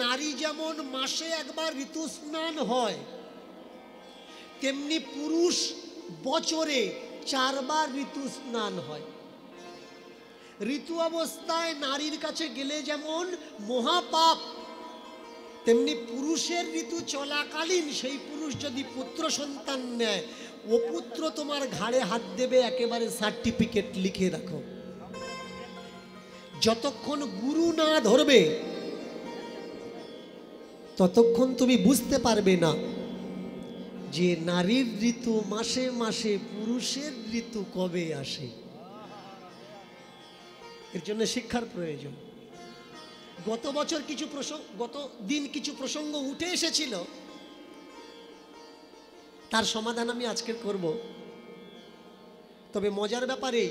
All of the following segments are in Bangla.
নারী যেমন মাসে একবার ঋতু স্নান হয়, তেমনি পুরুষ বছরে 4 বার ঋতু স্নান হয়। ঋতু অবস্থায় নারীর কাছে গেলে যেমন মহাপাপ, তেমনি পুরুষের ঋতু চলাকালীন সেই পুরুষ যদি পুত্র সন্তান নেয়, ও পুত্র তোমার ঘাড়ে হাত দেবে, একেবারে সার্টিফিকেট লিখে রাখো। যতক্ষণ গুরু না ধরবে ততক্ষণ তুমি বুঝতে পারবে না যে নারীর ঋতু মাসে মাসে, পুরুষের ঋতু কবে আসে। এর জন্য শিক্ষার প্রয়োজন। গত দিন কিছু প্রসঙ্গ উঠে এসেছিল, তার সমাধান আমি আজকে করব। তবে মজার ব্যাপারে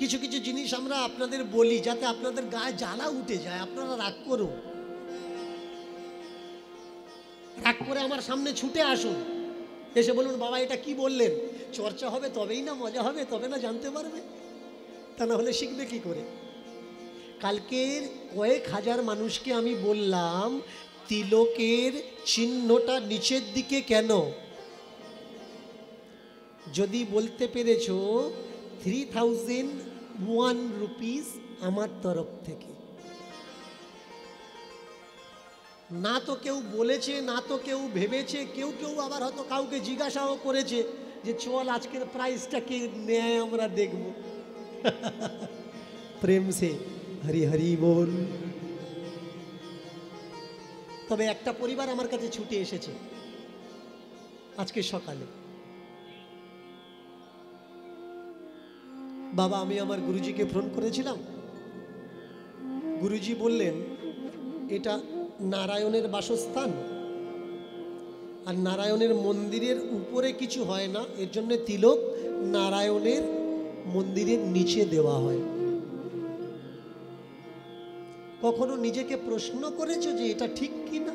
কিছু কিছু জিনিস আমরা আপনাদের বলি যাতে আপনাদের গায়ে জ্বালা উঠে যায়, আপনারা রাগ করুন। রাগ করে আমার সামনে ছুটে আসুন, এসে বলুন বাবা এটা কি বললেন। চর্চা হবে তবেই না মজা হবে, তবে না জানতে পারবে, তা না হলে শিখবে কি করে। কালকের কয়েক হাজার মানুষকে আমি বললাম তিলকের চিহ্নটা নিচের দিকে কেন। যদি বলতে পেরেছো 3001 রুপিস আমার তরফ থেকে। না তো কেউ বলেছে, না তো কেউ ভেবেছে, কেউ কেউ আবার হয়তো কাউকে জিজ্ঞাসাও করেছে যে চল আজকের প্রাইসটা কে নেয় আমরা দেখব। প্রেম সে হরি হরি বল। তবে একটা পরিবার আমার কাছে ছুটে এসেছে আজকে সকালে, বাবা আমি আমার গুরুজিকে ফোন করেছিলাম, গুরুজি বললেন এটা নারায়ণের বাসস্থান, আর নারায়ণের মন্দিরের উপরে কিছু হয় না, এর জন্য তিলক নারায়ণের মন্দিরের নিচে দেওয়া হয়। কখনো নিজেকে প্রশ্ন করেছো যে এটা ঠিক কিনা?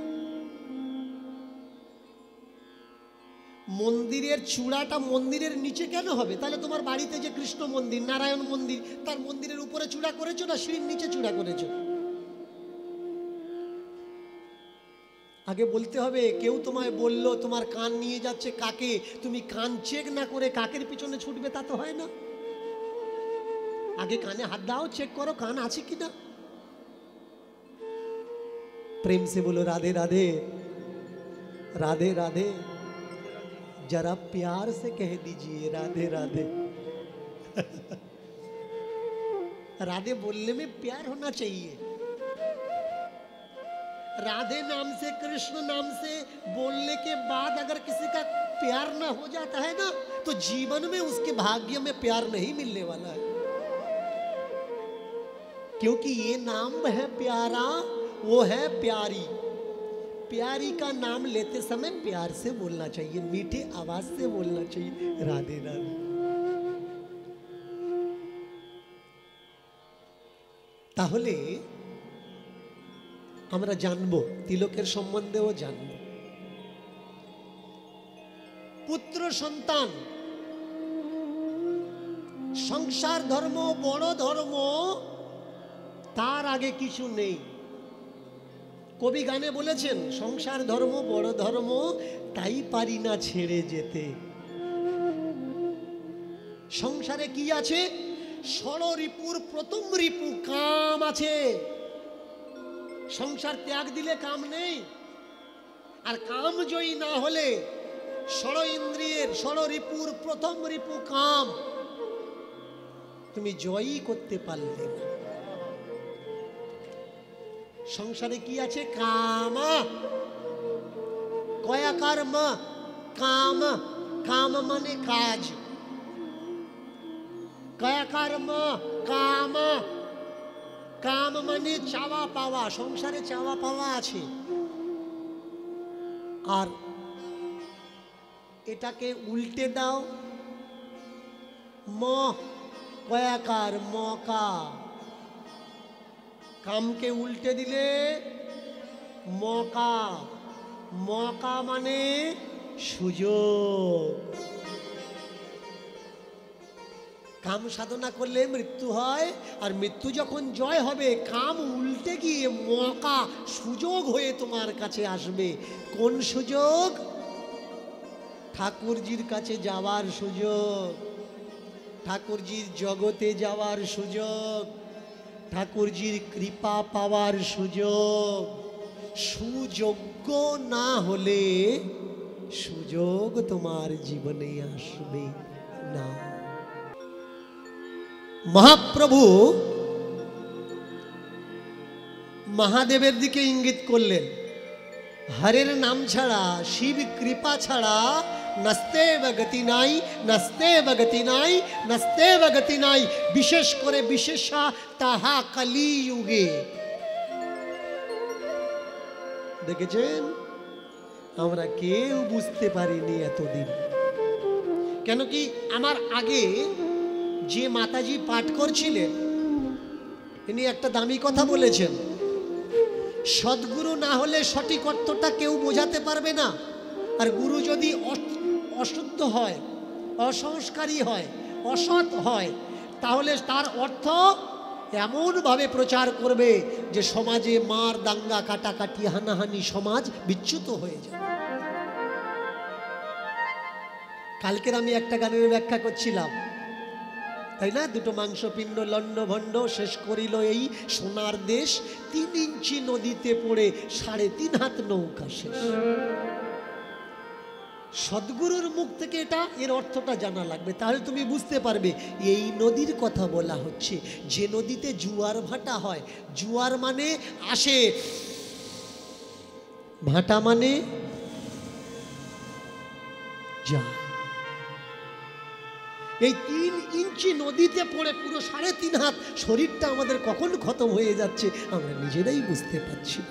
মন্দিরের চূড়াটা মন্দিরের নিচে কেন হবে? তাহলে তোমার বাড়িতে যে কৃষ্ণ মন্দির, নারায়ণ মন্দির, তার মন্দিরের উপরে চূড়া করেছো না সিঁড়ির নিচে চূড়া করেছো? আগে বলতে হবে। কেউ তোমায় বললো তোমার কান নিয়ে যাচ্ছে কাকে, তুমি কান চেক না করে কাকের পিছনে ছুটবে, তা তো হয় না। আগে কানে হাত দাও, চেক করো কান আছে কিনা। प्रेम से बोलो राधे राधे, राधे राधे। जरा प्यार से कह दीजिए राधे राधे। राधे बोलने में प्यार होना चाहिए। राधे नाम से, कृष्ण नाम से बोलने के बाद अगर किसी का प्यार ना हो जाता है ना, तो जीवन में उसके भाग्य में प्यार नहीं मिलने वाला है। क्योंकि ये नाम है प्यारा, वो है प्यारी। प्यारी का नाम लेते समय प्यार से बोलना चाहिए, मीठी आवाज से बोलना चाहिए, राधे राधे। তাহলে আমরা জানবো, তিলকের সম্বন্ধেও জানবো। পুত্র সন্তান সংসার ধর্ম বড় ধর্ম, তার আগে কিছু নেই। কবি গানে বলেছেন সংসার ধর্ম বড় ধর্ম, তাই পারি না ছেড়ে যেতে। সংসারে কি আছে? ষড়রিপুর প্রথম রিপু কাম আছে। সংসার ত্যাগ দিলে কাম নেই, আর কাম জয়ী না হলে ষড় ইন্দ্রিয়ের, ষড়রিপুর প্রথম রিপু কাম, তুমি জয়ী করতে পারলে না। সংসারে কি আছে? কাম। কয়াকার মা, কাম। কাম মানে কাজ। কয়াকার মা, কাম। কাম মানে চাওয়া পাওয়া। সংসারে চাওয়া পাওয়া আছে। আর এটাকে উল্টে দাও, ম কয়াকার মকা। কামকে উল্টে দিলে মকা। মকা মানে সুযোগ। কাম সাধনা করলে মৃত্যু হয়, আর মৃত্যু যখন জয় হবে কাম উল্টে গিয়ে মৌকা সুযোগ হয়ে তোমার কাছে আসবে। কোন সুযোগ? ঠাকুরজির কাছে যাওয়ার সুযোগ, ঠাকুরজির জগতে যাওয়ার সুযোগ, ঠাকুরজির কৃপা পাওয়ার সুযোগ। সুযোগ্য না হলে সুযোগ তোমার জীবনে আসবে না। মহাপ্রভু মহাদেবের দিকে ইঙ্গিত করলেন, হরের নাম ছাড়া, শিব কৃপা ছাড়া নাস্তেব গতি নাই, নাস্তেব গতি নাই, নাস্তেব গতি নাই। বিশেষ করে বিশেষা তাহা কলিযুগে। দেখেছেন, আমরা কেউ বুঝতে পারিনি এতদিন। কেন কি, আমার আগে যে মাতাজি পাঠ করছিলেন তিনি একটা দামি কথা বলেছেন, সদ্গুরু না হলে সঠিক অর্থটা কেউ বোঝাতে পারবে না। আর গুরু যদি অশুদ্ধ হয়, অসংস্কারী হয়, অসৎ হয়, তাহলে তার অর্থ এমনভাবে প্রচার করবে যে সমাজে মার, দাঙ্গা, কাটাকাটি, হানাহানি, সমাজ বিচ্যুত হয়ে যাবে। কালকের আমি একটা গানের ব্যাখ্যা করছিলাম, তাই না? দুটো মাংসপিণ্ড লন্ড ভণ্ড শেষ করিল এই সোনার দেশ, 3 ইঞ্চি নদীতে পড়ে 3.5 হাত নৌকা শেষ। সদ্গুরুর মুখ থেকে এর অর্থটা জানা লাগবে, তাহলে তুমি বুঝতে পারবে এই নদীর কথা বলা হচ্ছে, যে নদীতে জোয়ার ভাটা হয়। জোয়ার মানে আসে, ভাটা মানে যায়। এই 3 ইঞ্চি নদীতে পড়ে পুরো 3.5 হাত শরীরটা আমাদের কখন খতম হয়ে যাচ্ছে আমরা নিজেরাই বুঝতে পারছি।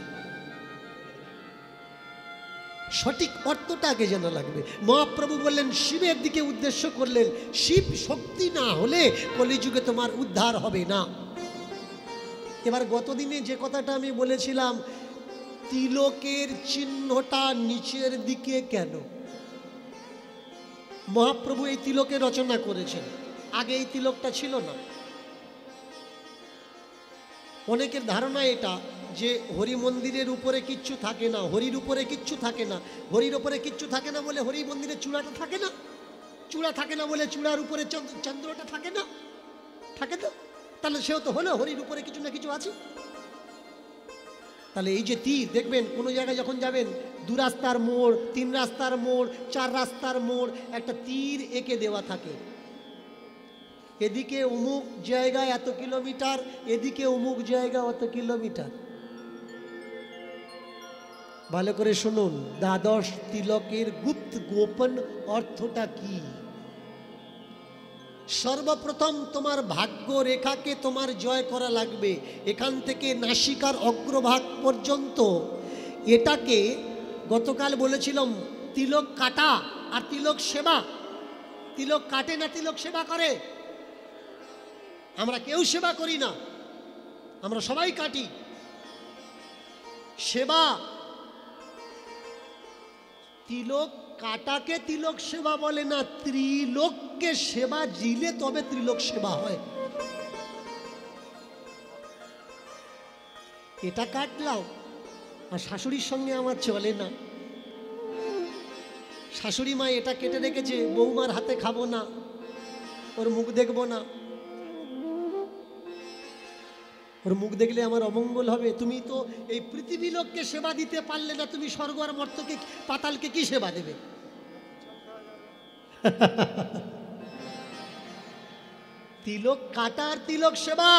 সঠিক অর্থটা আগে জানা লাগবে। মহাপ্রভু বললেন, শিবের দিকে উদ্দেশ্য করলেন, শিব শক্তি না হলে কলিযুগে তোমার উদ্ধার হবে না। এবার গতদিনে যে কথাটা আমি বলেছিলাম, তিলকের চিহ্নটা নিচের দিকে কেন? মহাপ্রভু এই তিলকের রচনা করেছেন, আগে এই তিলকটা ছিল না। অনেকের ধারণা এটা যে হরি মন্দিরের উপরে কিচ্ছু থাকে না, হরির উপরে কিচ্ছু থাকে না। হরির উপরে কিচ্ছু থাকে না বলে হরি মন্দিরের চূড়াটা থাকে না, চূড়া থাকে না বলে চূড়ার উপরে চন্দ্রটা থাকে না, থাকে তো? তাহলে সেও তো হলো হরির উপরে কিছু না কিছু আছে। তাহলে এই যে তীর দেখবেন কোনো জায়গায় যখন যাবেন, 2 রাস্তার মোড়, 3 রাস্তার মোড়, 4 রাস্তার মোড়, একটা তীর এঁকে দেওয়া থাকে। এদিকে অমুক জায়গায় এত কিলোমিটার, এদিকে অমুক জায়গা অত কিলোমিটার। ভালো করে শুনুন, দ্বাদশ তিলকের গুপ্ত গোপন অর্থটা কি? সর্বপ্রথম তোমার ভাগ্য রেখাকে তোমার জয় করা লাগবে। এখান থেকে নাসিকার অগ্রভাগ পর্যন্ত, এটাকে গতকাল বলেছিলাম, তিলক কাটা আর তিলক সেবা। তিলক কাটে না তিলক সেবা করে? আমরা কেউ সেবা করি না, আমরা সবাই কাটি। সেবা, তিলক কাটাকে তিলক সেবা বলে না, ত্রিলোককে সেবা দিলে তবে ত্রিলোক সেবা হয়। এটা কাটলাম আর শাশুড়ির সঙ্গে আমার চলে না। শাশুড়ি মা এটা কেটে রেখেছে, বৌমার হাতে খাবো না, ওর মুখ দেখবো না, ওর মুখ দেখলে আমার অমঙ্গল হবে। তুমি তো এই পৃথিবী লোককে সেবা দিতে পারলে না, তুমি স্বর্গ আর মর্তকে, পাতালকে কি সেবা দেবে? তিলক কাটা আর তিলক সেবা,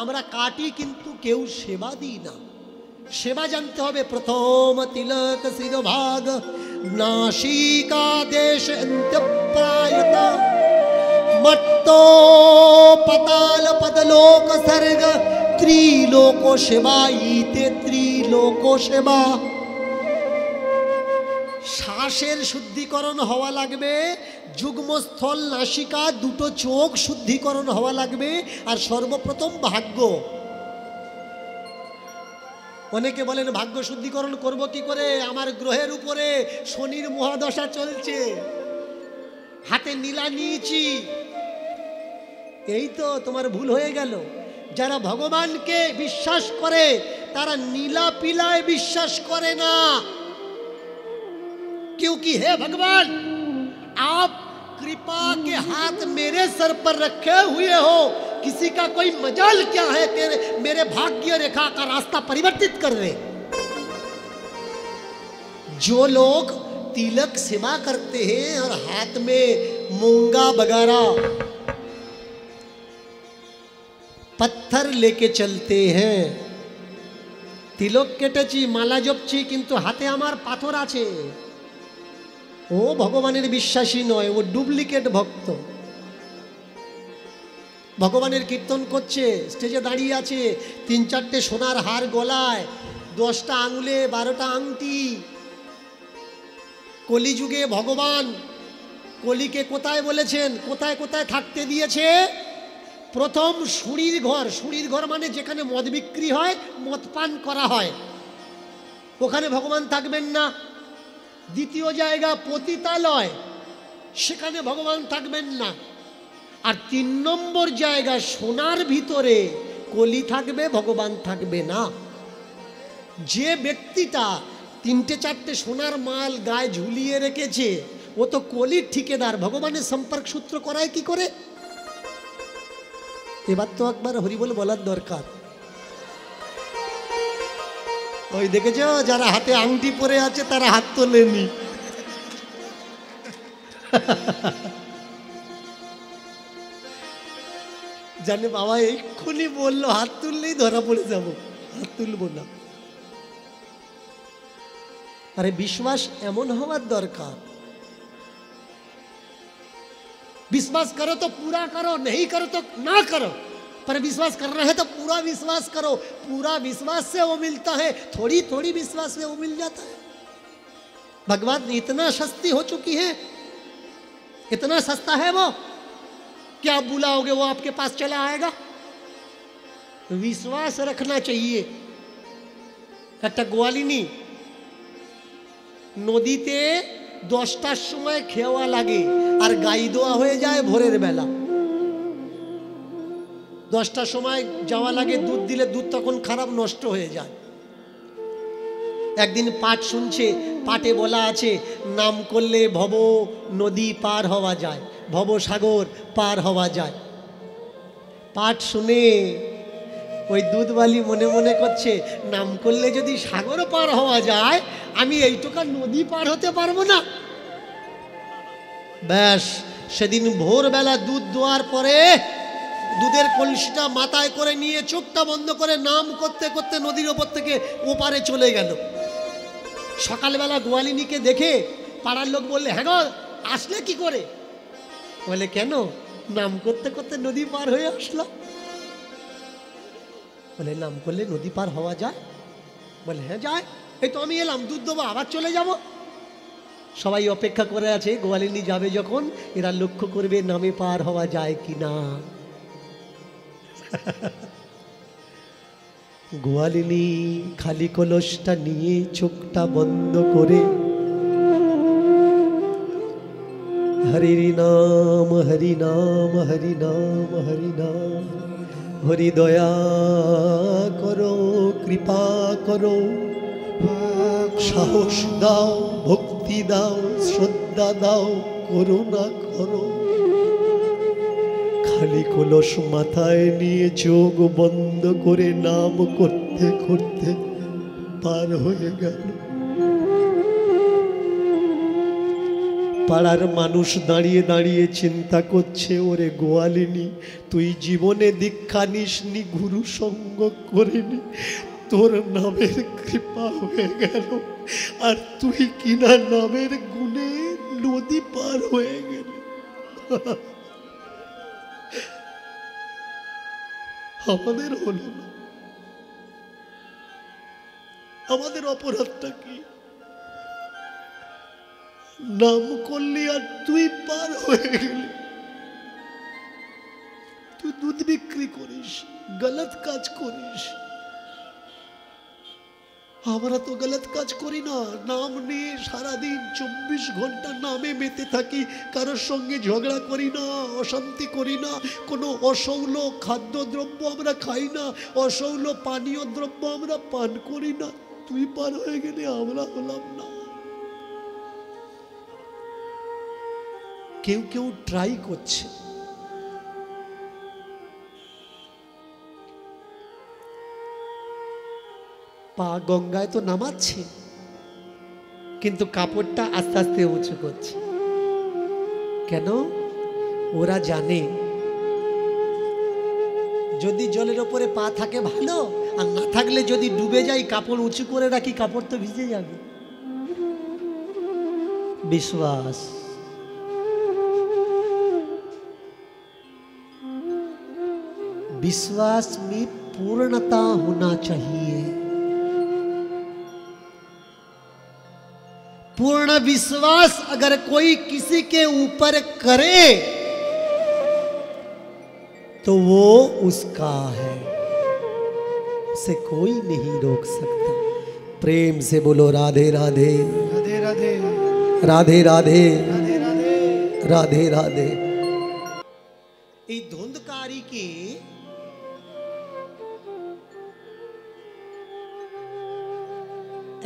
আমরা কাটি কিন্তু কেউ সেবা দিই না। সেবা জানতে হবে। প্রথম তিলক শিরোভাগ, নাসিকা দেশ অন্ত্যপ্রায়ত, মত্তো পাতাল পদলোক सर्ग, ত্রিলোক সেবা ইতে ত্রিলোক সেবা। শ্বাসের শুদ্ধিকরণ হওয়া লাগবে, যুগ্মস্থল নাসিকা দুটো চোখ শুদ্ধিকরণ হওয়া লাগবে, আর সর্বপ্রথম ভাগ্য। অনেকে বলেন ভাগ্য শুদ্ধিকরণ করব কি করে, আমার গ্রহের উপরে শনির মহাদশা চলছে, হাতে নীলা নিয়েছি, এই তো তোমার ভুল হয়ে গেল। যারা ভগবানকে বিশ্বাস করে তারা নীলা পিলায় বিশ্বাস করে না। क्योंकि हे भगवान आप कृपा के हाथ मेरे सर पर रखे हुए हो, किसी का कोई मजाल क्या है तेरे मेरे भाग्य रेखा का रास्ता परिवर्तित कर दे। जो लोग तिलक सेवा करते हैं और हाथ में मूंगा बगारा पत्थर लेके चलते हैं, तिलक केटेছি মালা জপছি কিন্তু হাতে আমার পাথর আছে, ও ভগবানের বিশ্বাসী নয়, ও ডুপ্লিকেট ভক্ত। ভগবানের কীর্তন করছে, স্টেজে দাঁড়িয়ে আছে, 3-4টে সোনার হার গলায়, 10টা আঙুলে 12টা আংটি। কলিযুগে ভগবান কলিকে কোথায় বলেছেন, কোথায় কোথায় থাকতে দিয়েছে? প্রথম সুরির ঘর, সুরির ঘর মানে যেখানে মদ বিক্রি হয়, মদ পান করা হয়, ওখানে ভগবান থাকবেন না। দ্বিতীয় জায়গা পতিতালয়, সেখানে ভগবান থাকবেন না। আর 3 নম্বর জায়গা সোনার ভিতরে কলি থাকবে, ভগবান থাকবে না। যে ব্যক্তিটা 3-4টে সোনার মাল গায়ে ঝুলিয়ে রেখেছে ও তো কলির ঠিকাদার, ভগবানের সম্পর্ক সূত্র করায় কি করে? এবার তো একবার হরিবল বলার দরকার। ওই দেখেছো যারা হাতে আংটি পরে আছে তারা হাত তোলেনি। জানে বাবা এক্ষুনি বললো হাত তুললেই ধরা পড়ে যাব, হাত তুলবো না। अरे विश्वास एमन हमार दरकार। विश्वास करो तो पूरा करो, नहीं करो तो ना करो, पर विश्वास करना है तो पूरा विश्वास करो। पूरा विश्वास से वो मिलता है, थोड़ी थोड़ी विश्वास से वो मिल जाता है। भगवान इतना सस्ती हो चुकी है, इतना सस्ता है वो कि आप बुलाओगे वो आपके पास चला आएगा। विश्वास रखना चाहिए। একটা গোয়ালিনী নদীতে 10টার সময় খেওয়া লাগে আর গাই দোয়া হয়ে যায় ভোরের বেলা। 10টার সময় যাওয়া লাগে, দুধ দিলে দুধ তখন খারাপ নষ্ট হয়ে যায়। একদিন পাঠ শুনছে, পাঠে বলা আছে নাম করলে ভব নদী পার হওয়া যায়, ভব সাগর পার হওয়া যায়। পাঠ শুনে ওই দুধওয়ালি মনে মনে করছে নাম করলে যদি সাগর পার হওয়া যায়, আমি এইটুকু নদী পার হতে পারবো না। ব্যাস সেদিন ভোরবেলা দুধ দোয়ার পরে দুধের কলসিটা মাথায় করে নিয়ে চোখটা বন্ধ করে নাম করতে করতে নদীর ওপর থেকে ওপারে চলে গেল। সকালবেলা গোয়ালিনীকে দেখে পাড়ার লোক বললে, হ্যাঁ গো আসলে কি করে? বলে কেন, নাম করতে করতে নদী পার হয়ে আসলো। বলে নাম করলে নদী পার হওয়া যায়? বলে হ্যাঁ যায়, এই তো আমি এলাম, দুধ দেবো আবার চলে যাব। সবাই অপেক্ষা করে আছে, গোয়ালিনী যাবে যখন এরা লক্ষ্য করবে নামে পার হওয়া যায় কিনা। গোয়ালিনী খালি কলসটা নিয়ে চোখটা বন্ধ করে হরি নাম হরি নাম হরি নাম হরি নাম, হরি দয়া করো কৃপা করো, সাহস দাও ভক্তি দাও শ্রদ্ধা দাও করুণা করো। খালি কলস মাথায় নিয়ে চোখ বন্ধ করে নাম করতে করতে পার হয়ে গেল। পাড়ার মানুষ দাঁড়িয়ে দাঁড়িয়ে চিন্তা করছে, ওরে গোয়ালিনী তুই জীবনে দীক্ষা নিসনি, গুরু সঙ্গ করিনি, তোর নামের কৃপা হয়ে গেল, আর তুই কিনা নামের গুণে নদী পার হয়ে গেল। আমাদের হলো না, আমাদের অপরাধটা কি? নাম করলি আর তুই পার হয়ে গেলি। তুই দুধ বিক্রি করিস, গলত কাজ করিস, আমরা তো গলত কাজ করি না, নাম নিয়ে সারাদিন 24 ঘন্টা নামে মেতে থাকি, কারোর সঙ্গে ঝগড়া করি না, অশান্তি করি না, কোনো অসৌল খাদ্যদ্রব্য আমরা খাই না, অসৌল পানীয় দ্রব্য আমরা পান করি না। তুই পার হয়ে গেলে আমরা হলাম না। কেউ কেউ ট্রাই করছে, পা গঙ্গায় তো নামাচ্ছে, কিন্তু কাপড়টা আস্তে আস্তে উঁচু করছে। কেন? ওরা জানে যদি জলের ওপরে পা থাকে ভালো, আর না থাকলে যদি ডুবে যায়, কাপড় উঁচু করে রাখি, কাপড় তো ভিজে যাবে। বিশ্বাস। विश्वास में पूर्णता होना चाहिए। पूर्ण विश्वास अगर कोई किसी के ऊपर करे तो वो उसका है, उसे कोई नहीं रोक सकता। प्रेम से बोलो राधे राधे राधे राधे राधे राधे राधे राधे राधे। এই ধুন্ধকারীকে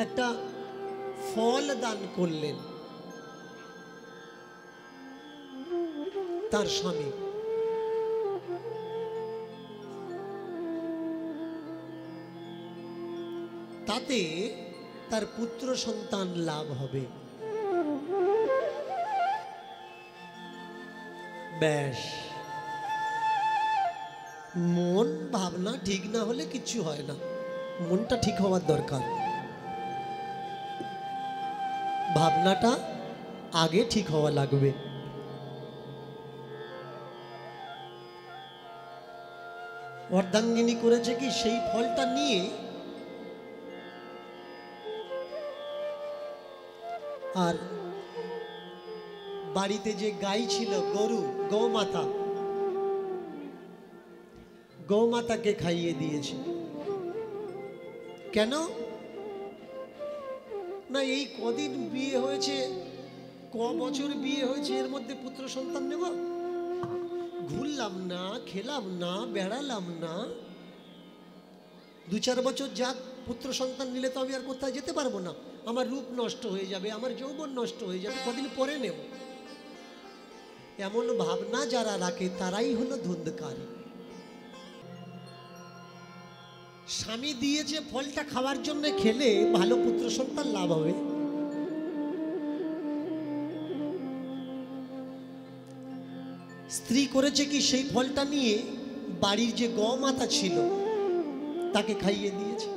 একটা ফল দান করলেন তার স্বামী। তাতে তার পুত্র সন্তান লাভ হবে। ব্যাস, মন ভাবনা ঠিক না হলে কিছু হয় না, মনটা ঠিক হওয়ার দরকার। ভাবনাটা আগে ঠিক হওয়া লাগবে। অর্ধাঙ্গিনী করেছে কি, সেই ফলটা নিয়ে আর বাড়িতে যে গাই ছিল, গরু, গৌমাতা, গৌমাতাকে খাইয়ে দিয়েছে। কেন না, এই কদিন বিয়ে হয়েছে, ক বছর বিয়ে হয়েছে, এর মধ্যে পুত্র সন্তান নেব? ঘুরলাম না, খেলাম না, বেড়ালাম না, 2-4 বছর যাক, পুত্র সন্তান নিলে তো আমি আর কোথায় যেতে পারবো না, আমার রূপ নষ্ট হয়ে যাবে, আমার যৌবন নষ্ট হয়ে যাবে, কদিন পরে নেব। এমন ভাবনা যারা রাখে তারাই হলো ধুন্ধকারী। স্বামী দিয়েছে ফলটা খাওয়ার জন্য, খেলে ভালো পুত্র সন্তান লাভ হবে। স্ত্রী করেছে কি, সেই ফলটা নিয়ে বাড়ির যে গৌমাতা ছিল তাকে খাইয়ে দিয়েছে।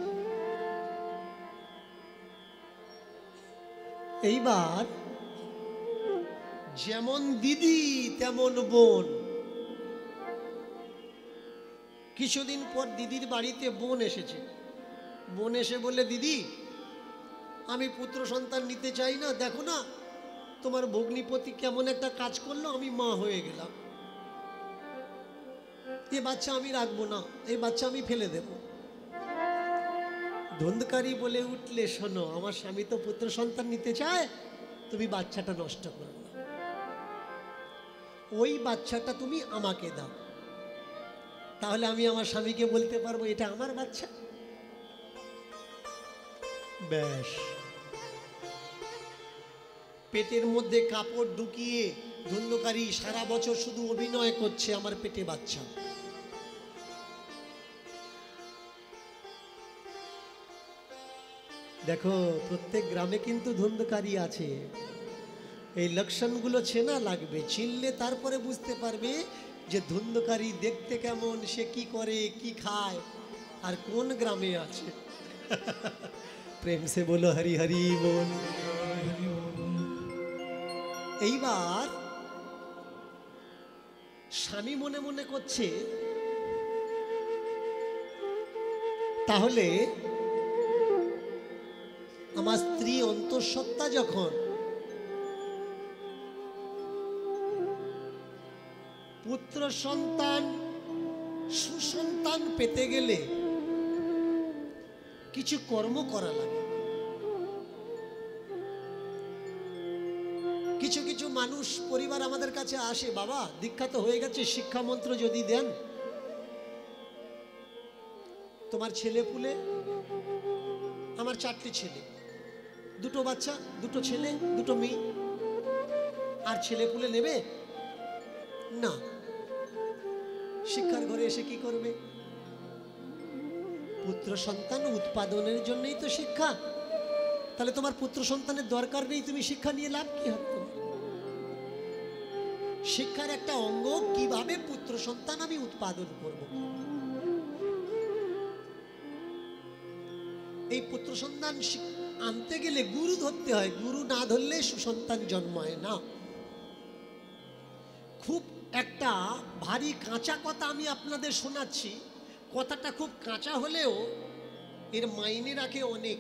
এইবার যেমন দিদি তেমন বোন। কিছুদিন পর দিদির বাড়িতে বোন এসেছে। বোন এসে বললে, দিদি আমি পুত্র সন্তান নিতে চাই না, দেখো না তোমার ভগ্নিপতি কেমন একটা কাজ করলো, আমি মা হয়ে গেলাম, এই বাচ্চা আমি রাখবো না, এই বাচ্চা আমি ফেলে দেব। ধুন্ধকারী বলে উঠলে, শোনো, আমার স্বামী তো পুত্র সন্তান নিতে চায়, তুমি বাচ্চাটা নষ্ট করো না, ওই বাচ্চাটা তুমি আমাকে দাও, তাহলে আমি আমার স্বামীকে বলতে পারবো এটা আমার বাচ্চা। ব্যাস, পেটের মধ্যে কাপড় ঢুকিয়ে ধুন্ধকারী সারা বছর শুধু অভিনয় করছে, আমার পেটে বাচ্চা। দেখো, প্রত্যেক গ্রামে কিন্তু ধুন্ধকারী আছে। এই লক্ষণগুলো চেনা লাগবে, চিনলে তারপরে বুঝতে পারবে যে ধুন্ধকারী দেখতে কেমন, সে কি করে, কি খায়, আর কোন গ্রামে আছে। প্রেম সে বলো হরি হরি বল। এইবার স্বামী মনে মনে করছে, তাহলে আমার স্ত্রী অন্তঃসত্ত্বা যখন পুত্র সন্তান সুসন্তান পেতে গেলে কিছু কর্ম করা লাগে। কিছু কিছু মানুষ পরিবার আমাদের কাছে আসে, বাবা দীক্ষা তো হয়ে গেছে, শিক্ষা মন্ত্র যদি দেন। তোমার ছেলে পুলে, আমার 4টে ছেলে, 2টো বাচ্চা, 2টো ছেলে 2টো মেয়ে, আর ছেলে পুলে নেবে না। শিক্ষার ঘরে এসে কি করবে? পুত্র সন্তান উৎপাদনের জন্যই তো শিক্ষা। তাহলে তোমার পুত্র সন্তানের দরকার নেই, তুমি শিক্ষা নিয়ে লাভ কি হবে? শিক্ষার একটা অঙ্গ, কিভাবে পুত্র সন্তান আমি উৎপাদন করব। এই পুত্র সন্তান আনতে গেলে গুরু ধরতে হয়, গুরু না ধরলে সুসন্তান জন্মায় না। খুব একটা ভারী কাঁচা কথা আমি আপনাদের শোনাচ্ছি, কথাটা খুব কাঁচা হলেও এর মাইনে রাখে অনেক।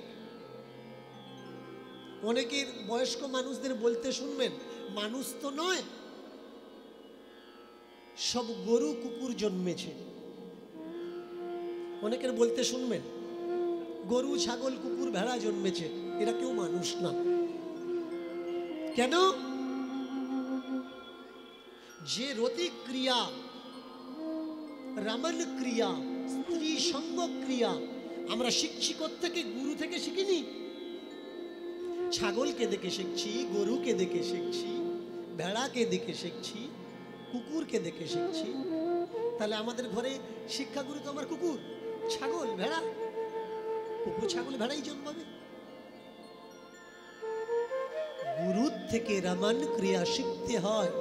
অনেকের বয়স্ক মানুষদের বলতে শুনবেন, মানুষ তো নয়, সব গরু কুকুর জন্মেছে। অনেকের বলতে শুনবেন, গরু ছাগল কুকুর ভেড়া জন্মেছে, এরা কেউ মানুষ না। কেন? যে রতি ক্রিয়া, রমণ ক্রিয়া, স্ত্রী সঙ্গ ক্রিয়া আমরা শিখছি কোত্থেকে? গুরু থেকে শিখিনি। ছাগলকে দেখে শিখছি, গরুকে দেখে শিখছি, ভেড়াকে দেখে শিখছি, কুকুরকে দেখে শিখছি। তাহলে আমাদের ঘরে শিক্ষাগুরু তো আমার কুকুর, ছাগল, ভেড়া। কুকুর ছাগল ভেড়াই জন্মাবে। গুরুর থেকে রমণ ক্রিয়া শিখতে হয়,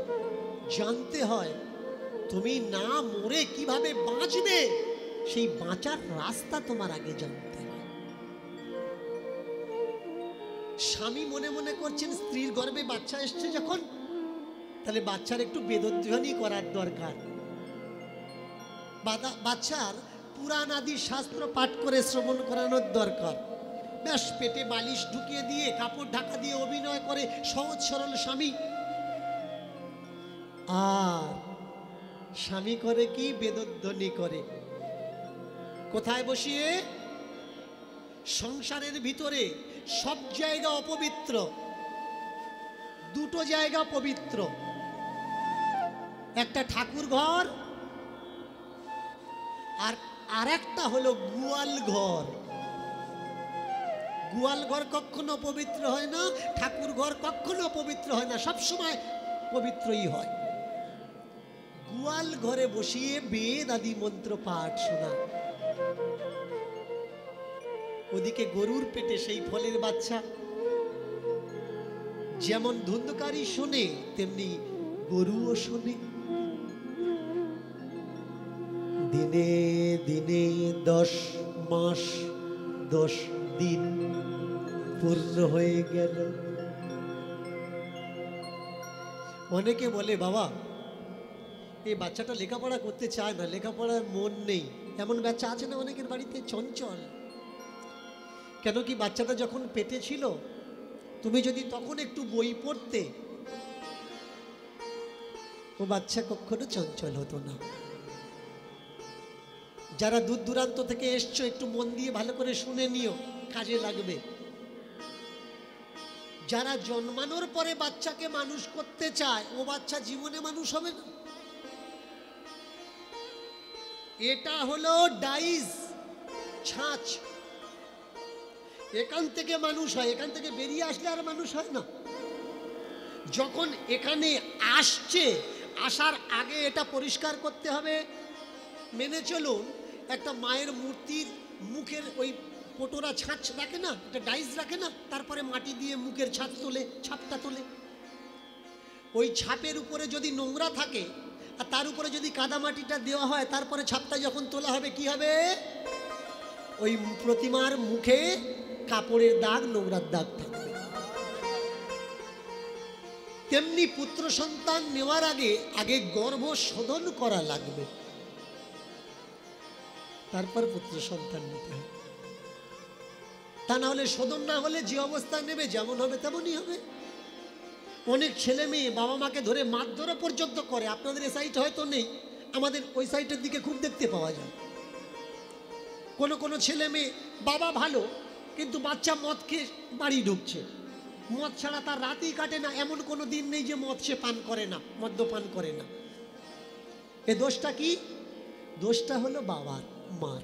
জানতে হয়। তুমি না মরে কিভাবে বাঁচবে, সেই বাঁচার রাস্তা তোমার আগে জানতে হয়। স্বামী মনে মনে করছেন স্ত্রীর গর্ভে বাচ্চা এসছে যখন, তাহলে বাচ্চার একটু বেদধ্বনি করার দরকার। বাচ্চার পুরাণ আদি শাস্ত্র পাঠ করে শ্রবণ করানোর দরকার। ব্যাস পেটে বালিশ ঢুকিয়ে দিয়ে কাপড় ঢাকা দিয়ে অভিনয় করে সহজ সরল স্বামী। আর স্বামী করে কি? বেদধ্বনি করে। কোথায় বসিয়ে? সংসারের ভিতরে সব জায়গা অপবিত্র, 2টো জায়গা পবিত্র। একটা ঠাকুর ঘর, আর আরেকটা হলো গোয়াল ঘর। গোয়াল ঘর কখনো পবিত্র হয় না, ঠাকুর ঘর কখনো পবিত্র হয় না, সবসময় পবিত্রই হয়। গোয়াল ঘরে বসিয়ে বেদ আদি মন্ত্র পাঠ শোনা, ওদিকে গরুর পেটে সেই ফলের বাচ্চা। যেমন ধুন্ধকারী শোনে, তেমনি গরুও শোনে। দিনে দিনে 10 মাস 10 দিন পূর্ণ হয়ে গেল। অনেকে বলে, বাবা এই বাচ্চাটা লেখাপড়া করতে চায় না, লেখাপড়ার মন নেই। এমন বাচ্চা আছে না অনেকের বাড়িতে, চঞ্চল। কেন কি? বাচ্চাটা যখন পেটে ছিল, তুমি যদি তখন একটু বই পড়তে, ও বাচ্চা কখনো চঞ্চল হতো না। যারা দূর দূরান্ত থেকে এসছো, একটু মন দিয়ে ভালো করে শুনে নিও, কাজে লাগবে। যারা জন্মানোর পরে বাচ্চাকে মানুষ করতে চায়, ও বাচ্চা জীবনে মানুষ হবে না। এটা হলো ডাইস, ছাঁচ। এখান থেকে মানুষ হয়, এখান থেকে বেরিয়ে আসলে আর মানুষ হয় না। যখন এখানে আসছে, আসার আগে এটা পরিষ্কার করতে হবে। মেনে চলুন, একটা মায়ের মূর্তির মুখের ওই পটোরা ছাঁচ রাখে না, একটা ডাইস রাখে না, তারপরে মাটি দিয়ে মুখের ছাপ তোলে, ছাপটা তোলে। ওই ছাপের উপরে যদি নোংরা থাকে, আর তার উপরে যদি কাদা মাটিটা দেওয়া হয়, তারপরে ছাপটা যখন তোলা হবে, কি হবে? ওই প্রতিমার মুখে কাপড়ের দাগ, নোংরার দাগ থাকবে। তেমনি পুত্র সন্তান নেওয়ার আগে গর্ভ শোধন করা লাগবে, তারপর পুত্র সন্তান নিতে হবে। তা না হলে, শোধন না হলে যে অবস্থা নেবে, যেমন হবে তেমনই হবে। অনেক ছেলে মেয়ে বাবা মাকে ধরে মারধরও পর্যন্ত করে। আপনাদের এই সাইড হয়তো নেই, আমাদের ওই সাইডের দিকে খুব দেখতে পাওয়া যায়। কোনো ছেলে মেয়ে বাবা ভালো, কিন্তু বাচ্চা মদ খেয়ে বাড়ি ঢুকছে, মদ ছাড়া তার রাতেই কাটে না, এমন কোনো দিন নেই যে মদ সে পান করে না, মদ্যপান করে না। এ দোষটা কি? দোষটা হলো বাবার, মার।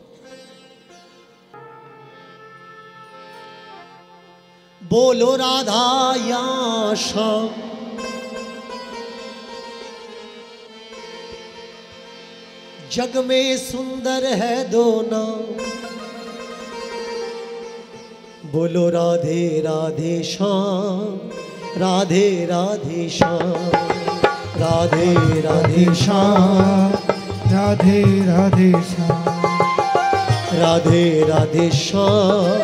बोलो राधा या श्याम, जग में सुंदर है दो नाम, बोलो राधे राधे श्याम, राधे राधे श्याम, राधे राधे श्याम, राधे राधे श्याम, राधे राधे श्याम,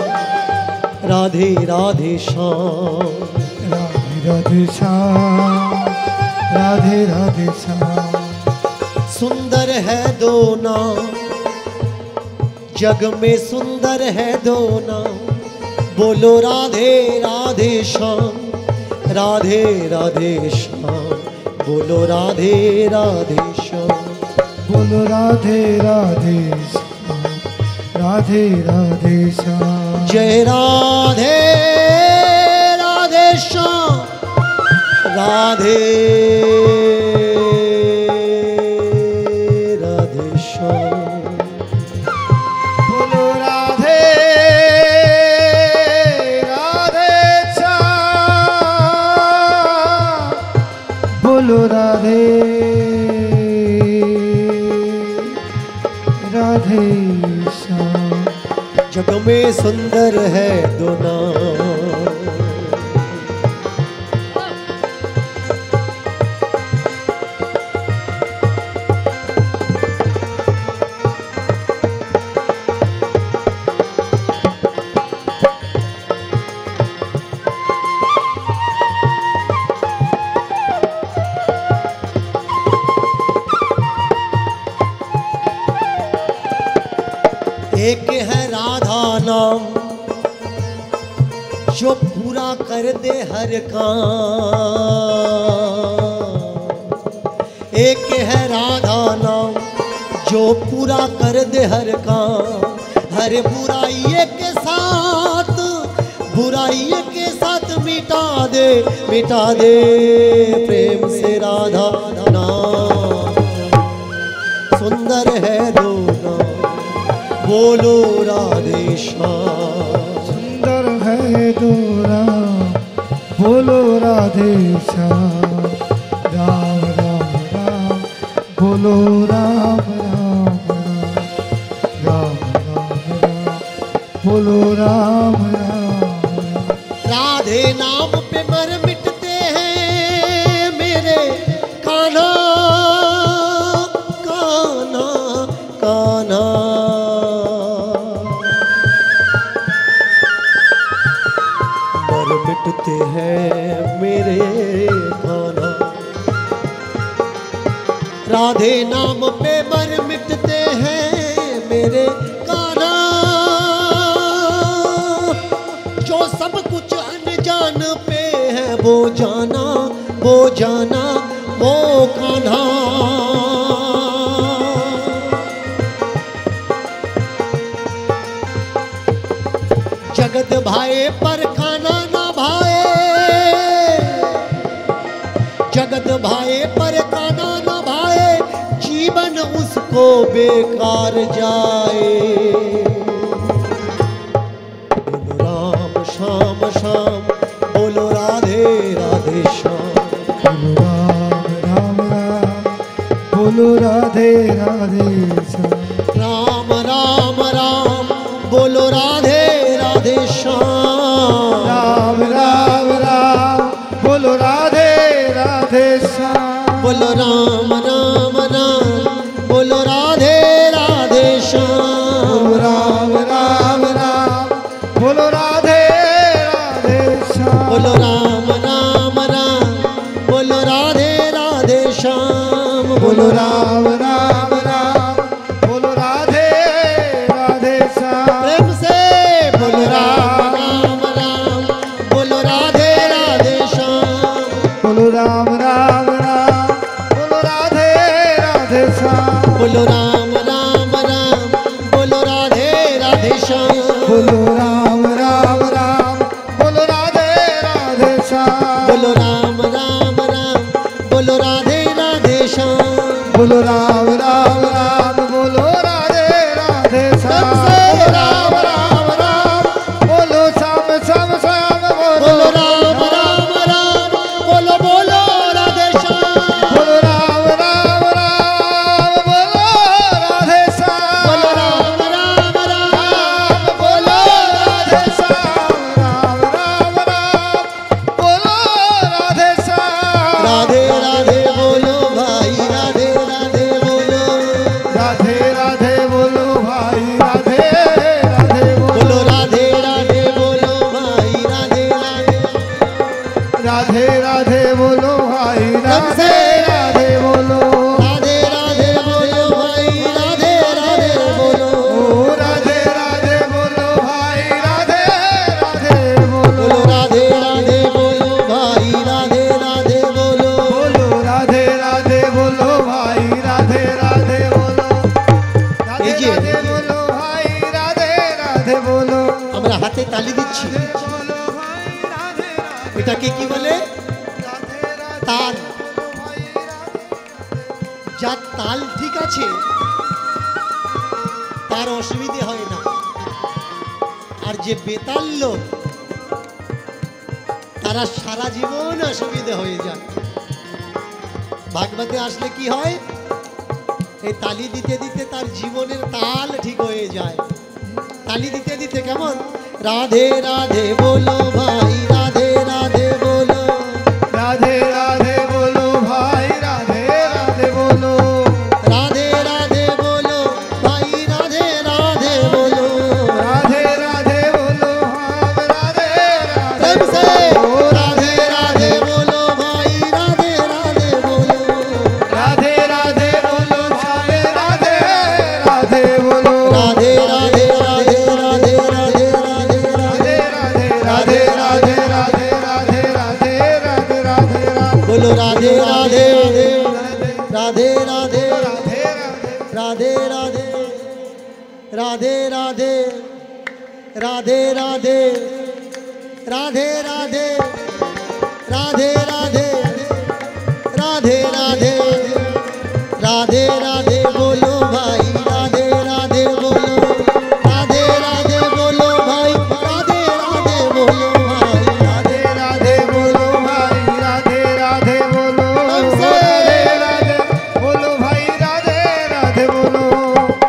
राधे राधे श्याम, राधे राधे श्याम, राधे राधे श्याम। सुंदर है दो नाम, जग में सुंदर है दो नाम, बोलो राधे राधे श्याम, राधे राधे श्याम, बोलो राधे राधे श्याम, बोलो राधे राधे श्याम, राधे राधे श्याम। जय राधे राधे श्याम, राधे राधे श्याम, बोलो राधे राधे श्याम, बोलो राधे राधे श्याम। जग में सुंदर है दो नाम, एक है राधा नाम जो पूरा कर दे हर काम, एक है राधा नाम जो पूरा कर दे हर काम, हर बुराई के साथ, बुराई के साथ मिटा दे प्रेम से राधा नाम। सुंदर है दो नाम, बोलो राधे श्याम, सुंदर है दो राम, बोलो राधे श्याम। राम राम राम, बोलो राम राम राम, राम राम राम, बोलो राम राम राम। राधे नाम पे मर मिटते हैं मेरे कान्हा, कान्हा कान्हा, मर मिटते हैं मेरे कान्हा। राधे नाम पे मर मिटते हैं मेरे कान्हा, जो सब कुछ अनजान पे है वो जाना, वो जाना वो कान्हा। जगत भाए पर कान्हा ना भाए, जगत भाए पर कान्हा ना भाए, जीवन उसको बेकार जाए। बोलो राम श्याम श्याम, बोलो राधे राधे श्याम, बोलो राम राम राम, बोलो राधे राधे श्याम। राम राम राम, बोलो राधे राधे श्याम, राम राम राम, बोलो राधे राधे श्याम। बोलो राम राम राम, बोलो राधे राधे श्याम, राम राम राम, बोलो राधे राधे श्याम। बोलो राम राम राम, बोलो राधे राधे श्याम, बोलो राम राम राम, बोलो राधे राधे श्याम। प्रेम से बोलो राम राम राम, बोलो राधे राधे श्याम, बोलो राम राम राम, बोलो राधे राधे श्याम। बोलो राम राम राम, बोलो राधे राधे श्याम, बोलो হাতে তালি দিচ্ছি, এটাকে কি বলে? তাল। যার তাল ঠিক আছে তার অসুবিধে হয় না, আর যে বেতাল লোক তারা সারা জীবন অসুবিধে হয়ে যায়। ভাগবতে আসলে কি হয়? এই তালি দিতে দিতে তার জীবনের তাল ঠিক হয়ে যায়। তালি দিতে দিতে কেমন? রাধে রাধে বলো ভাই, রাধে রাধে বলো, রাধে রাধে বলো ভাই, রাধে রাধে বলো, রাধে রাধে বলো ভাই, রাধে রাধে বলো, রাধে রাধে বলো ভাই, রাধে প্রেম রাধে से বলো, राधे राधे बोलो भाई, राधे राधे बोलो, রাধে রাধে বলো ভাই, রাধে রাধে বলো, राधे राधे राधे राधे राधे राधे राधे राधे राधे राधे राधे राधे राधे राधे राधे बोलो राधे राधे राधे राधे राधे राधे राधे राधे राधे राधे राधे राधे राधे राधे राधे राधे राधे राधे बोलो भाई, राधे राधे बोलो, राधे राधे बोलो भाई, राधे राधे बोलो भाई, राधे राधे बोलो भाई, राधे राधे बोलो, हमसे। राधे बोलो भाई, राधे राधे बोलो,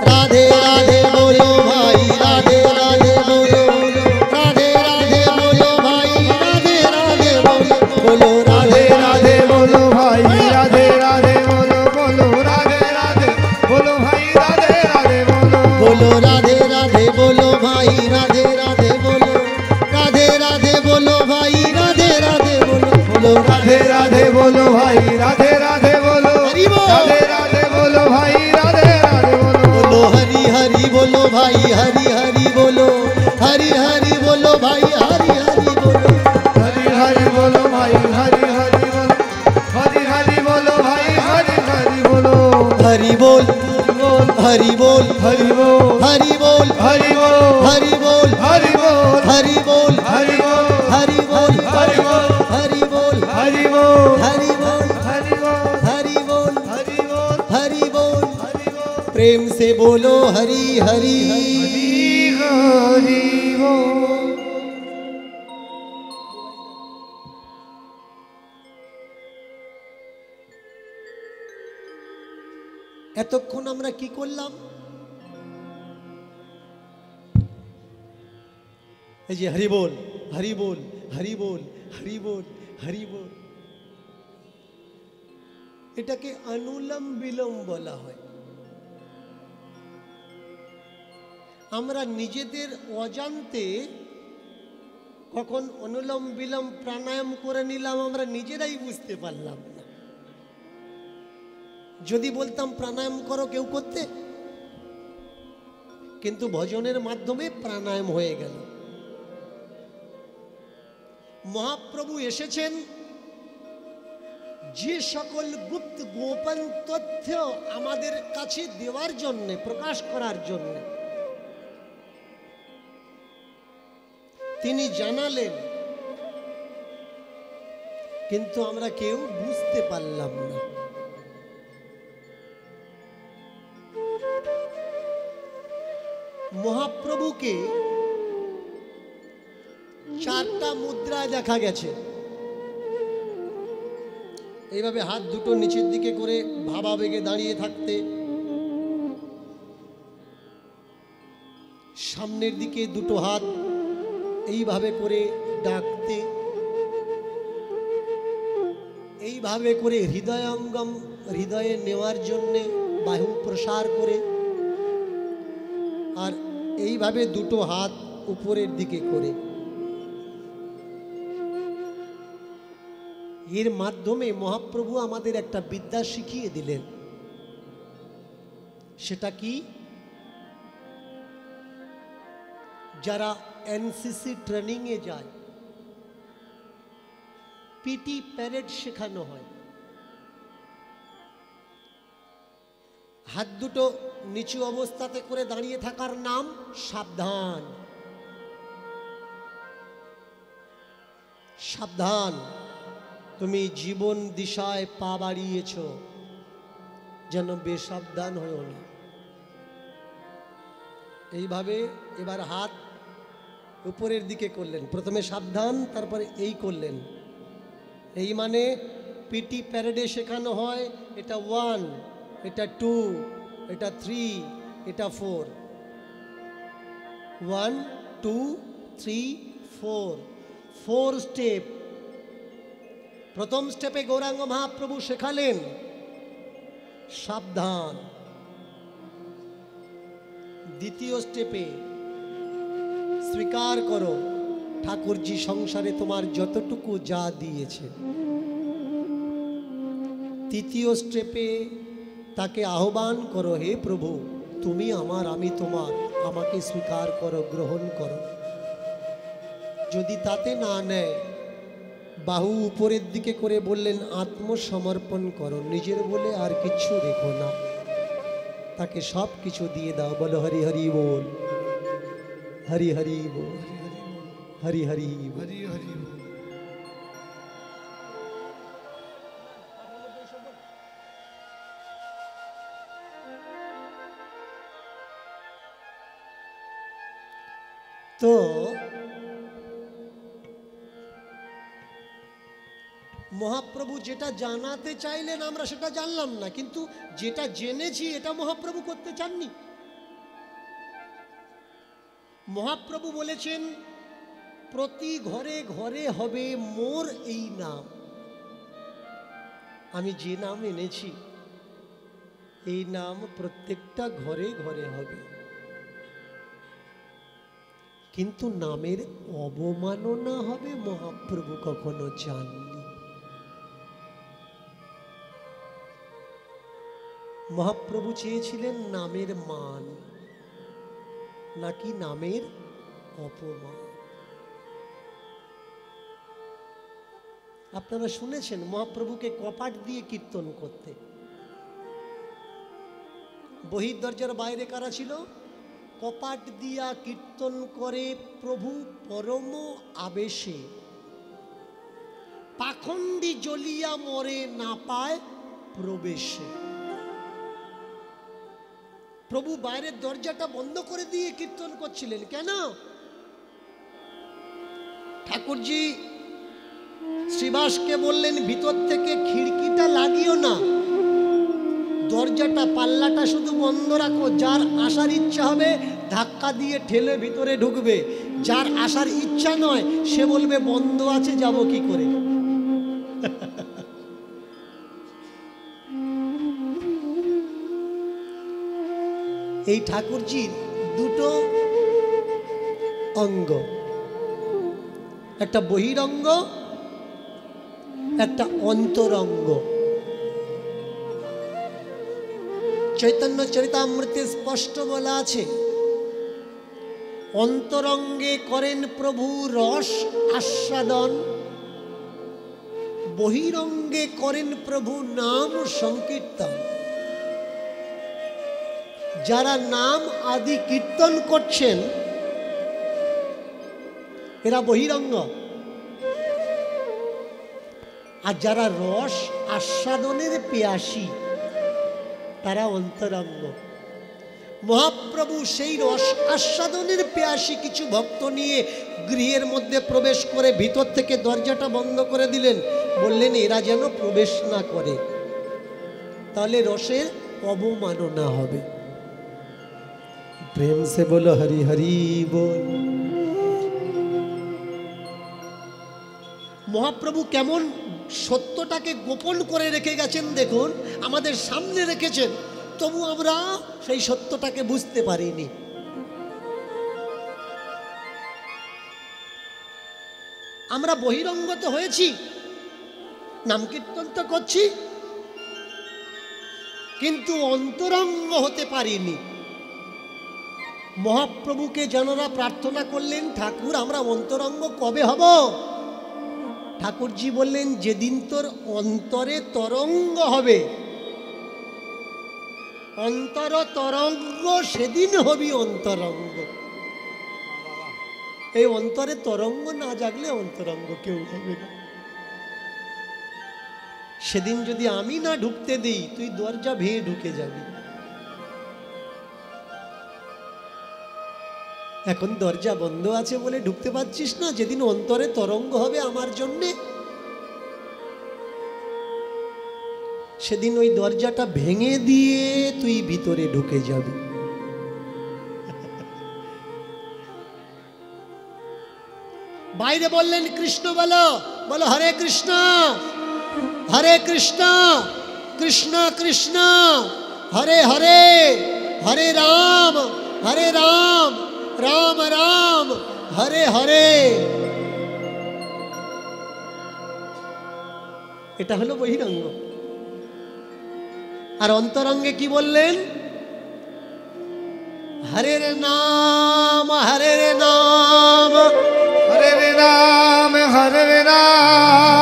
राधे राधे बोलो भाई, राधे राधे बोलो, राधे राधे बोलो भाई, राधे राधे बोलो, बोलो राधे राधे राधे बोलो भाई, राधे राधे बोलो, बोलो राधे राधे बोलो भाई, राधे राधे बोलो, बोलो राधे राधे बोलो भाई, राधे राधे बोलो, राधे राधे बोलो भाई, राधे राधे बोलो, बोलो राधे राधे बोलो भाई, राधे राधे बोलो, हरि बोल। राधे राधे बोलो भाई, राधे राधे बोलो, बोलो हरि हरि बोलो भाई, हरि हरि बोलो, हरि हरि बोलो भाई, हरि हरि बोलो, हरि हरि बोलो भाई, हरि हरि बोलो, हरि हरि बोलो भाई, हरि हरि बोलो, हरि बोल हरि बोल हरि बोल, हरि बोल हरि बोल, हरि बोल हरि बोल, हरि बोल हरि बोल, हरि बोल हरि बोल, हरि बोल हरि बोल, हरि बोल हरि बोल, हरि बोल हरि बोल, हरि बोल हरि बोल, प्रेम से बोलो हरि हरि हरि बोल। এতক্ষণ আমরা কি করলাম? এই যে হরি বল হরি বল হরি বল হরি বল হরি বল, এটাকে অনুলম বিলোম বলা হয়। আমরা নিজেদের অজান্তে কখন অনুলোম বিলোম প্রাণায়াম করে নিলাম আমরা নিজেরাই বুঝতে পারলাম না। যদি বলতাম প্রাণায়াম করো কেউ করতে, কিন্তু ভজনের মাধ্যমে প্রাণায়াম হয়ে গেল। মহাপ্রভু এসেছেন যে সকল গুপ্ত গোপন তথ্য আমাদের কাছে দেওয়ার জন্য, প্রকাশ করার জন্য তিনি জানালেন, কিন্তু আমরা কেউ বুঝতে পারলাম না। মহাপ্রভুকে চারটা মুদ্রায় দেখা গেছে। এইভাবে হাত দুটো নিচের দিকে করে ভাবাবেগে দাঁড়িয়ে থাকতে, সামনের দিকে দুটো হাত এইভাবে করে ডাকতে, এইভাবে করে হৃদয়ঙ্গম হৃদয়ে নেওয়ার জন্যে বাহু প্রসার করে, আর এইভাবে দুটো হাত উপরের দিকে করে। এর মাধ্যমে মহাপ্রভু আমাদের একটা বিদ্যা শিখিয়ে দিলেন। সেটা কি? যারা এনসিসি ট্রেনিং এ যায়, পিটি প্যারেড শেখানো হয়, হাত দুটো নিচু অবস্থাতে করে দাঁড়িয়ে থাকার নাম সাবধান। সাবধান, তুমি জীবন দিশায় পা বাড়িয়েছ, যেন বেসাবধান হও না। এইভাবে এবার হাত উপরের দিকে করলেন, প্রথমে সাবধান, তারপরে এই করলেন। এই মানে পিটি প্যারেডে শেখানো হয়, এটা 1, এটা 2, এটা 3, এটা 4। 1, 2, 3, 4 স্টেপ। প্রথম স্টেপে গৌরাঙ্গ মহাপ্রভু শেখালেন সাবধান। দ্বিতীয় স্টেপে স্বীকার করো ঠাকুরজি সংসারে তোমার যতটুকু যা দিয়েছে। তৃতীয় স্টেপে তাকে আহ্বান করো, হে প্রভু তুমি আমার, আমি তোমার, আমাকে স্বীকার করো, গ্রহণ করো। যদি তাতে না নেয়, বাহু উপরের দিকে করে বললেন আত্মসমর্পণ করো, নিজের বলে আর কিছু রেখো না, তাকে সব কিছু দিয়ে দাও। বলো হরি হরি বল, হরি হরি বল, হরি হরি বল। হরি হরি বল। তো মহাপ্রভু যেটা জানাতে চাইলেন আমরা সেটা জানলাম না, কিন্তু যেটা জেনেছি এটা মহাপ্রভু করতে চাননি। মহাপ্রভু বলেছেন প্রতি ঘরে ঘরে হবে মোর এই নাম। আমি যে নাম এনেছি এই নাম প্রত্যেকটা ঘরে ঘরে হবে, কিন্তু নামের অবমাননা হবে মহাপ্রভু কখনো চাননি। মহাপ্রভু চেয়েছিলেন নামের মান, নাকি নামের অপমান। আপনারা শুনেছেন মহাপ্রভুকে কপাট দিয়ে কীর্তন করতে। বহির্দরজার বাইরে কারা ছিল? কপাট দিয়া কীর্তন করে প্রভু পরম আবেশে, পাখণ্ডী জ্বলিয়া মরে না পায় প্রবেশে। প্রভু বাইরের দরজাটা বন্ধ করে দিয়ে কীর্তন করছিলেন। কেন? ঠাকুরজি শ্রীবাসকে বললেন ভিতর থেকে খিড়কিটা লাগিও না, দরজাটা পাল্লাটা শুধু বন্ধ রাখো, যার আসার ইচ্ছা হবে ধাক্কা দিয়ে ঠেলে ভিতরে ঢুকবে, যার আসার ইচ্ছা নয় সে বলবে বন্ধ আছে যাব কি করে। এই ঠাকুরজির দুটো অঙ্গ, একটা বহিরঙ্গ, একটা অন্তরঙ্গ। চৈতন্য চরিতামৃতে স্পষ্ট বলা আছে, অন্তরঙ্গে করেন প্রভু রস আস্বাদন, বহিরঙ্গে করেন প্রভু নাম সংকীর্তন। যারা নাম আদি কীর্তন করছেন এরা বহিরঙ্গ, আর যারা রস আস্বাদনের পেয়াসী তারা অন্তরঙ্গ। মহাপ্রভু সেই রস আস্বাদনের পেয়াসী কিছু ভক্ত নিয়ে গৃহের মধ্যে প্রবেশ করে ভিতর থেকে দরজাটা বন্ধ করে দিলেন, বললেন এরা যেন প্রবেশ না করে, তাহলে রসের অবমাননা হবে। প্রেম সে বলো হরি হরি বল। মহাপ্রভু কেমন সত্যটাকে গোপন করে রেখে গেছেন দেখুন, আমাদের সামনে রেখেছেন, তবু আমরা সেই সত্যটাকে বুঝতে পারিনি। আমরা বহিরঙ্গত হয়েছি, নাম কীর্তন তো করছি, কিন্তু অন্তরঙ্গ হতে পারিনি। মহাপ্রভুকে যারা প্রার্থনা করলেন, ঠাকুর আমরা অন্তরঙ্গ কবে হব? ঠাকুরজি বললেন যেদিন তোর অন্তরে তরঙ্গ হবে, অন্তর তরঙ্গ সেদিন হবি অন্তরঙ্গ। এই অন্তরে তরঙ্গ না জাগলে অন্তরঙ্গ কেউ হবে না। সেদিন যদি আমি না ঢুকতে দিই, তুই দরজা ভেঙে ঢুকে যাবি। এখন দরজা বন্ধ আছে বলে ঢুকতে পারছিস না। যেদিন অন্তরে তরঙ্গ হবে আমার জন্যে, সেদিন ওই দরজাটা ভেঙে দিয়ে তুই ভিতরে ঢুকে যাবি। বাইরে বললেন কৃষ্ণ বলো, বলো হরে কৃষ্ণ হরে কৃষ্ণ কৃষ্ণ কৃষ্ণ হরে হরে, হরে রাম রাম রাম হরে হরে। এটা হলো বহিরঙ্গ। আর অন্তরঙ্গে কি বললেন? হরের নাম হরের নাম হরে রাম হরে রাম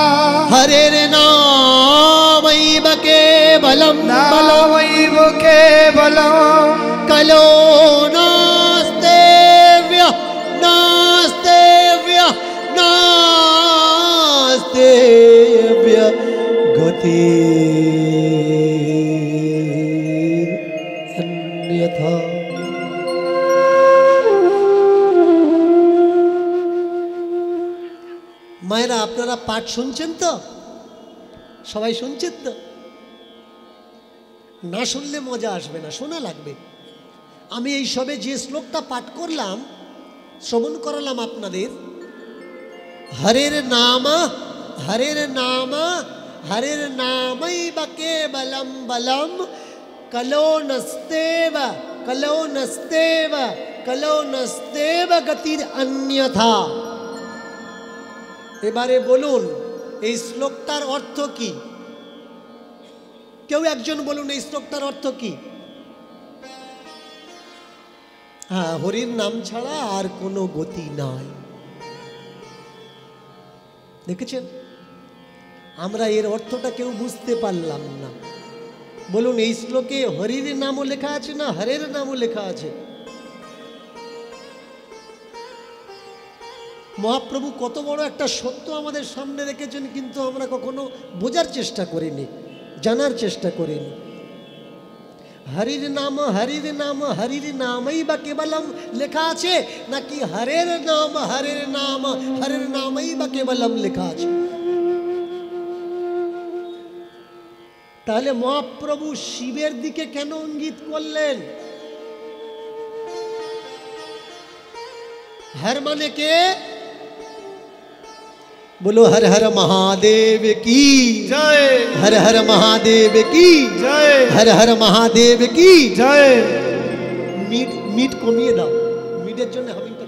হরের নামৈব কেবলম নামৈব কেবলম কলো নাস্তেব্য নাস্তেব্য নাস্তেব্য গতি অন্যথা। মায়েরা, আপনারা পাঠ শুনছেন তো? সবাই শুনছেন তো? না শুনলে মজা আসবে না, শোনা লাগবে। আমি এই সবে যে শ্লোকটা পাঠ করলাম, শ্রবণ করালাম আপনাদের, হরের নাম হরের নাম হরের নামৈব কেবলম বলম কলো নস্তেব কলো নস্তেব কলো নস্তেব গতির অন্যথা। এবারে বলুন এই শ্লোকটার অর্থ কি? কেউ একজন বলুন এই শ্লোকটার অর্থ কি? হ্যাঁ, হরির নাম ছাড়া আর কোনো গতি নাই। দেখেছেন? আমরা এর অর্থটা কেউ বুঝতে পারলাম না। বলুন এই শ্লোকে হরির নামও লেখা আছে না হরের নামও লেখা আছে? মহাপ্রভু কত বড় একটা সত্য আমাদের সামনে রেখেছেন, কিন্তু আমরা কখনো বোঝার চেষ্টা করিনি, জানার চেষ্টা করিনি। হরির নাম হরির নামই বা কেবলম লেখা আছে, নাকি হরের নাম হরের নামই বা কেবলম লেখা আছে? তাহলে মহাপ্রভু শিবের দিকে কেন ইঙ্গিত করলেন? হর মানে কে? बोलो हर हर महादेव की जय हर हर महादेव की जय हर हर महादेव की जय मीट कमिए दाओ, मीटेर जन्य हामिंगटा